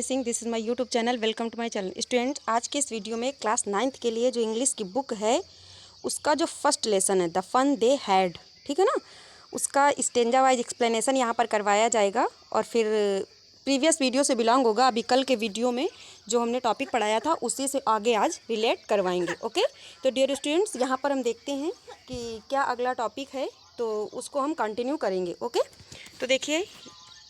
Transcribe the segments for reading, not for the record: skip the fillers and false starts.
Singh, this is my YouTube channel. Welcome to my channel. Students, आज के इस video में क्लास 9th के लिए जो इंग्लिश की बुक है उसका जो फर्स्ट लेसन है द फन दे हैड, ठीक है ना, उसका स्टेंजा वाइज एक्सप्लेनेशन यहाँ पर करवाया जाएगा और फिर प्रीवियस वीडियो से बिलोंग होगा। अभी कल के वीडियो में जो हमने टॉपिक पढ़ाया था उसी से आगे आज रिलेट करवाएंगे। ओके, तो डियर स्टूडेंट्स, यहाँ पर हम देखते हैं कि क्या अगला टॉपिक है, तो उसको हम कंटिन्यू करेंगे। ओके, तो देखिए,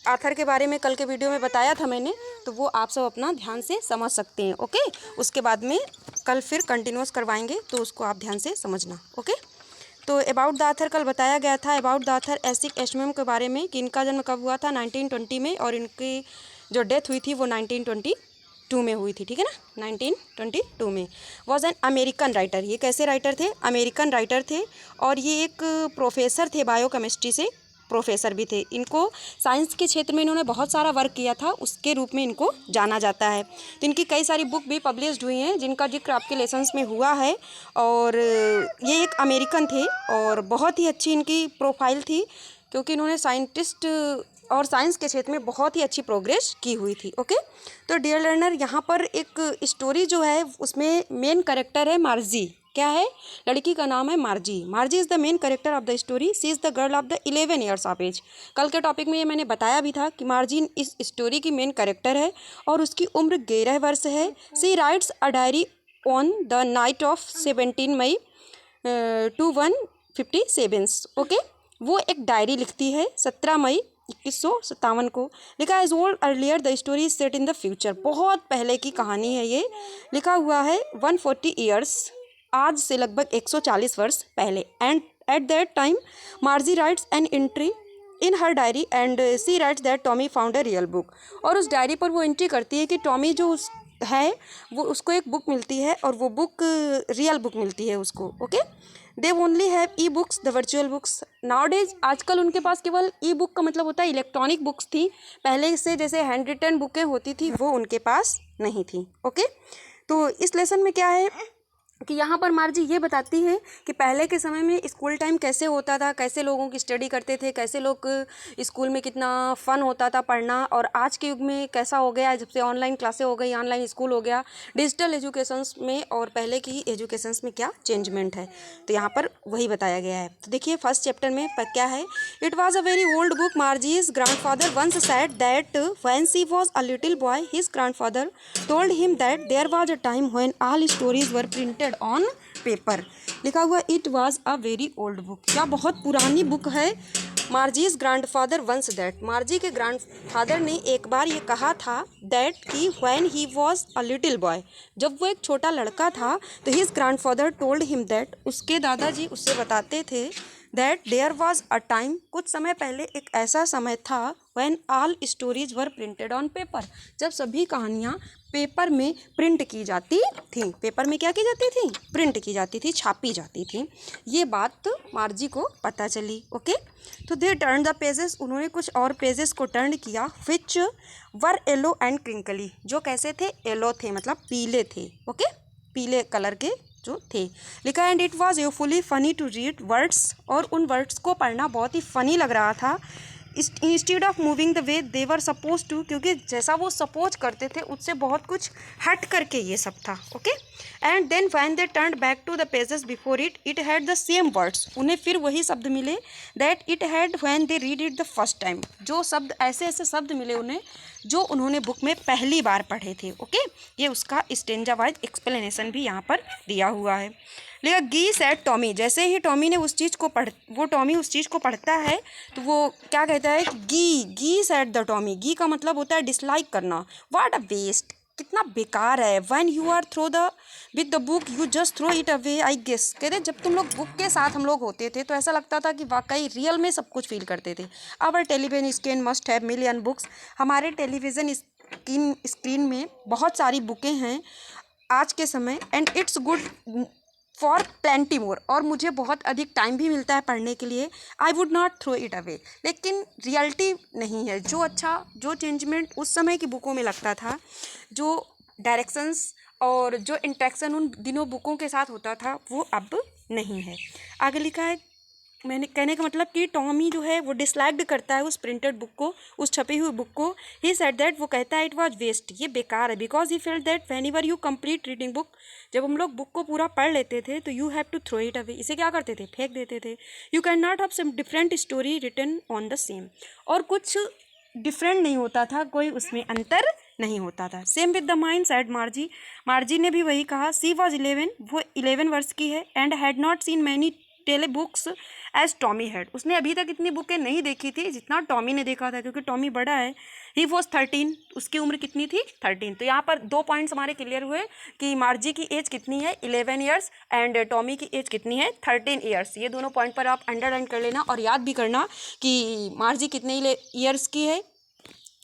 आथर के बारे में कल के वीडियो में बताया था मैंने, तो वो आप सब अपना ध्यान से समझ सकते हैं। ओके, उसके बाद में कल फिर कंटिन्यूस करवाएंगे, तो उसको आप ध्यान से समझना। ओके, तो अबाउट द आथर कल बताया गया था, अबाउट द आथर एसिक एस्टमैम के बारे में कि इनका जन्म कब हुआ था, 1920 में, और इनकी जो डेथ हुई थी वो 1922 में हुई थी। ठीक है ना, 1922 में। Was an American writer. ये कैसे राइटर थे? अमेरिकन राइटर थे, और ये एक प्रोफेसर थे, बायोकेमिस्ट्री से प्रोफेसर भी थे। इनको साइंस के क्षेत्र में इन्होंने बहुत सारा वर्क किया था, उसके रूप में इनको जाना जाता है। तो इनकी कई सारी बुक भी पब्लिश्ड हुई हैं जिनका जिक्र आपके लेसन्स में हुआ है। और ये एक अमेरिकन थे और बहुत ही अच्छी इनकी प्रोफाइल थी, क्योंकि इन्होंने साइंटिस्ट और साइंस के क्षेत्र में बहुत ही अच्छी प्रोग्रेस की हुई थी। ओके, तो डियर लर्नर, यहाँ पर एक स्टोरी जो है उसमें मेन कैरेक्टर है मार्जी। क्या है? लड़की का नाम है Margie. Margie is the main character of the story. She is the girl of the 11 years of age. कल के टॉपिक में ये मैंने बताया भी था कि मार्जी इस स्टोरी की मेन कैरेक्टर है और उसकी उम्र 11 वर्ष है। She writes a diary on the night of 17 May 2157। Okay, वो एक डायरी लिखती है 17 मई 2157 को। लिखा as old earlier the story set in the future. बहुत पहले की कहानी है ये। लिखा हुआ है 140 ईयर्स, आज से लगभग 140 वर्ष पहले। And at that time Margie writes an entry in her diary and she writes that Tommy found a real book. और उस डायरी पर वो एंट्री करती है कि टॉमी जो है वो उसको एक बुक मिलती है और वो बुक रियल बुक मिलती है उसको। Okay, they only have e books the virtual books now days. आजकल उनके पास केवल ई बुक का मतलब होता है इलेक्ट्रॉनिक बुक्स थी। पहले से जैसे हैंड रिटन बुकें होती थी वो उनके पास नहीं थी। ओके, तो इस लेसन में क्या है कि यहाँ पर मार्जी ये बताती है कि पहले के समय में स्कूल टाइम कैसे होता था, कैसे लोगों की स्टडी करते थे, कैसे लोग स्कूल में कितना फ़न होता था पढ़ना, और आज के युग में कैसा हो गया जब से ऑनलाइन क्लासें हो गई, ऑनलाइन स्कूल हो गया, डिजिटल एजुकेशंस में और पहले की एजुकेशंस में क्या चेंजमेंट है। तो यहाँ पर वही बताया गया है। तो देखिए, फर्स्ट चैप्टर में क्या है। It was a very old book. Margie's grandfather once said that when she was a little boy his grandfather told him that there was a time when all stories were printed on paper. लिखा हुआ it was a very old book. क्या बहुत पुरानी book है। Margie's grandfather once that, Margie के grandfather ने एक बार ये कहा था दैट कि when he was a little boy, जब वो एक छोटा लड़का था, तो his grandfather told him that, उसके दादाजी उससे बताते थे that there was a time, कुछ समय पहले एक ऐसा समय था, when all stories were printed on paper, जब सभी कहानियाँ पेपर में प्रिंट की जाती थी। पेपर में क्या की जाती थी? प्रिंट की जाती थी, छापी जाती थी। ये बात मार्जी को पता चली। ओके, तो दे टर्न द पेजेस, उन्होंने कुछ और पेजेस को टर्न किया, विच वर येलो एंड क्रिंकली, जो कैसे थे? येलो थे, मतलब पीले थे। ओके, पीले कलर के जो थे। लिखा and it was awfully funny to read words, और उन वर्ड्स को पढ़ना बहुत ही फनी लग रहा था। Instead of moving the way they were suppose to, क्योंकि जैसा वो सपोज करते थे उससे बहुत कुछ हट करके ये सब था। Okay, and then when they turn back to the pages before it, it had the same words, उन्हें फिर वही शब्द मिले that it had when they read it the first time, जो शब्द ऐसे ऐसे शब्द मिले उन्हें जो उन्होंने बुक में पहली बार पढ़े थे। ओके, ये उसका स्टेंजा वाइज एक्सप्लेनेशन भी यहाँ पर दिया हुआ है। लेकिन गी सेड टॉमी, जैसे ही टॉमी ने उस चीज़ को टॉमी उस चीज़ को पढ़ता है तो वो क्या कहता है कि गी सेड द टॉमी। गी का मतलब होता है डिसलाइक करना। व्हाट अ वेस्ट, कितना बेकार है। When you are throw the with the book you just throw it away, I guess. कहते जब तुम लोग बुक के साथ हम लोग होते थे तो ऐसा लगता था कि वाकई रियल में सब कुछ फील करते थे। Our television screen must have million books, हमारे टेलीविज़न स्क्रीन में बहुत सारी बुकें हैं आज के समय, and it's good for plenty more, और मुझे बहुत अधिक टाइम भी मिलता है पढ़ने के लिए। I would not throw it away, लेकिन रियलिटी नहीं है। जो अच्छा, जो चेंजमेंट उस समय की बुकों में लगता था, जो डायरेक्शंस और जो इंट्रैक्शन उन दिनों बुकों के साथ होता था, वो अब नहीं है। आगे लिखा है मैंने कहने का मतलब कि टॉमी जो है वो डिसलाइक्ड करता है उस प्रिंटेड बुक को, उस छपी हुई बुक को। ही सेड दैट, वो कहता है इट वाज वेस्ट, ये बेकार है, because he felt that when ever you complete reading book, जब हम लोग बुक को पूरा पढ़ लेते थे तो you have to throw it away, इसे क्या करते थे, फेंक देते थे। You can not have some different story written on the same, और कुछ डिफरेंट नहीं होता था, कोई उसमें अंतर नहीं होता था। Same with the mind said मार्जी, मार्जी ने भी वही कहा। सी वॉज 11, वो 11 वर्ष की है, and had not seen many telebooks as Tommy had, उसने अभी तक इतनी बुकें नहीं देखी थी जितना टॉमी ने देखा था, क्योंकि टॉमी बड़ा है। ही वॉज 13, उसकी उम्र कितनी थी, 13। तो यहाँ पर 2 पॉइंट्स हमारे क्लियर हुए कि मार्जी की एज कितनी है, 11 ईयर्स, एंड टॉमी की एज कितनी है, 13 ईयर्स। ये दोनों पॉइंट पर आप अंडरलाइन कर लेना और याद भी करना कि मार्जी कितने ईयर्स की है,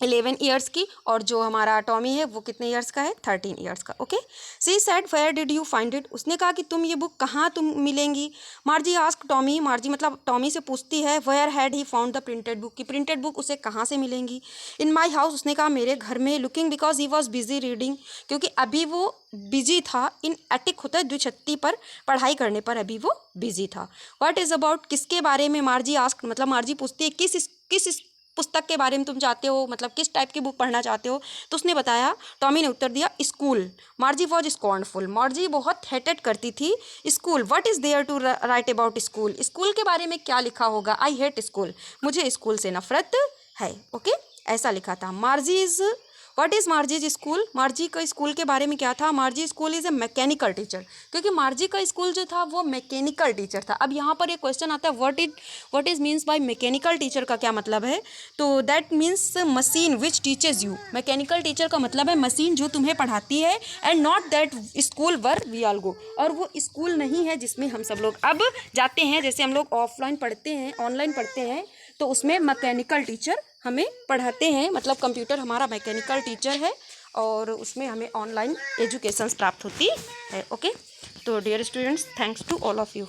11 ईयर्स की, और जो हमारा टॉमी है वो कितने ईयर्स का है, 13 ईयर्स का। Okay. She said where did you find it, उसने कहा कि तुम ये बुक कहाँ तुम मिलेंगी। मार्जी आस्क टॉमी, मार्जी मतलब टॉमी से पूछती है where had he found the printed book, की प्रिंटेड बुक उसे कहाँ से मिलेंगी। इन माई हाउस, उसने कहा मेरे घर में। Looking, because he was busy reading, क्योंकि अभी वो बिजी था। इन एटिक होता है द्विछत्ती पर, पढ़ाई करने पर अभी वो बिजी था। व्हाट इज अबाउट, किसके बारे में, मार्जी आस्क मतलब मार्जी पूछती है किस पुस्तक के बारे में तुम चाहते हो, मतलब किस टाइप की बुक पढ़ना चाहते हो। तो उसने बताया, टॉमी ने उत्तर दिया school. Margie was scornful, Margie बहुत हेटेड करती थी school. What is there to write about school, school के बारे में क्या लिखा होगा। आई हेट स्कूल, मुझे स्कूल से नफरत है। ओके, ऐसा लिखा था। Margie is, what is Margie's school, Margie का स्कूल के बारे में क्या था। Margie school is a mechanical teacher, क्योंकि मार्जी का स्कूल जो था वो मैकेनिकल टीचर था। अब यहाँ पर एक क्वेश्चन आता है, what is means by mechanical teacher का क्या मतलब है। तो that means machine which teaches you, mechanical teacher का मतलब है मशीन जो तुम्हें पढ़ाती है, and not that school were we all go, और वो स्कूल नहीं है जिसमें हम सब लोग अब जाते हैं। जैसे हम लोग ऑफलाइन पढ़ते हैं, ऑनलाइन पढ़ते हैं, तो उसमें मैकेनिकल टीचर हमें पढ़ाते हैं, मतलब कंप्यूटर हमारा मैकेनिकल टीचर है, और उसमें हमें ऑनलाइन एजुकेशन प्राप्त होती है। ओके, तो dear students, thanks to all of you.